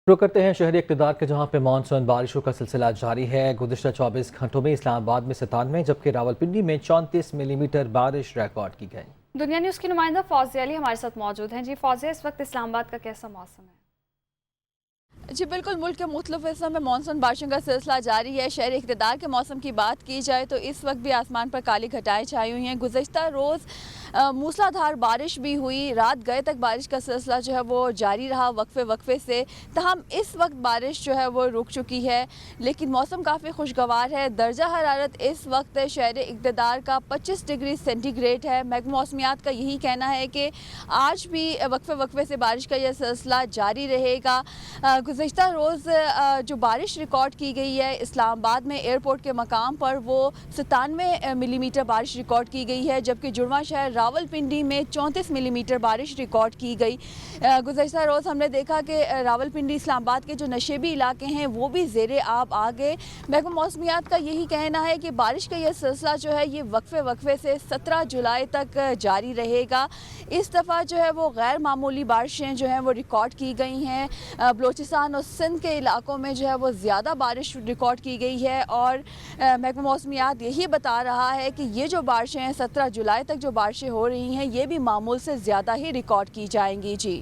شروع کرتے ہیں شہری اقتدار کے، جہاں پہ مانسون بارشوں کا سلسلہ جاری ہے۔ گزشتہ 24 گھنٹوں میں اسلام آباد میں 97 جبکہ راولپنڈی میں 34 ملی میٹر بارش ریکارڈ کی گئی۔ دنیا نیوز کی نمائندہ فوزیہ علی ہمارے ساتھ موجود ہیں۔ جی فوزیہ، اس وقت اسلام آباد کا کیسا موسم ہے؟ جی بالکل، ملک کے مختلف حصوں میں مانسون بارشوں کا سلسلہ جاری ہے۔ شہر اقتدار کے موسم کی بات کی جائے تو اس وقت بھی آسمان پر کالی گھٹائیں چھائی ہوئی ہیں۔ گزشتہ روز موسلا دھار بارش بھی ہوئی، رات گئے تک بارش کا سلسلہ جو ہے وہ جاری رہا وقفے سے، تاہم اس وقت بارش جو ہے وہ رک چکی ہے، لیکن موسم کافی خوشگوار ہے۔ درجہ حرارت اس وقت شہر اقتدار کا 25 ڈگری سینٹی گریڈ ہے۔ محکمہ موسمیات کا یہی کہنا ہے کہ آج بھی وقفے سے بارش کا یہ سلسلہ جاری رہے گا۔ گزشتہ روز جو بارش ریکارڈ کی گئی ہے اسلام آباد میں ایئرپورٹ کے مقام پر، وہ 97 ملی میٹر بارش ریکارڈ کی گئی ہے، جبکہ جڑواں شہر راولپنڈی میں 34 ملی میٹر بارش ریکارڈ کی گئی۔ گزشتہ روز ہم نے دیکھا کہ راولپنڈی اسلام آباد کے جو نشیبی علاقے ہیں وہ بھی زیر آب آ گئے۔ محکمہ موسمیات کا یہی کہنا ہے کہ بارش کا یہ سلسلہ جو ہے یہ وقفے سے 17 جولائی تک جاری رہے گا۔ اس دفعہ جو ہے وہ غیر معمولی بارشیں جو ہیں وہ ریکارڈ کی گئی ہیں۔ بلوچستان اور سندھ کے علاقوں میں جو ہے وہ زیادہ بارش ریکارڈ کی گئی ہے، اور محکمہ موسمیات یہی بتا رہا ہے کہ یہ جو بارشیں ہیں 17 جولائی تک جو بارشیں ہو رہی ہیں یہ بھی معمول سے زیادہ ہی ریکارڈ کی جائیں گی۔ جی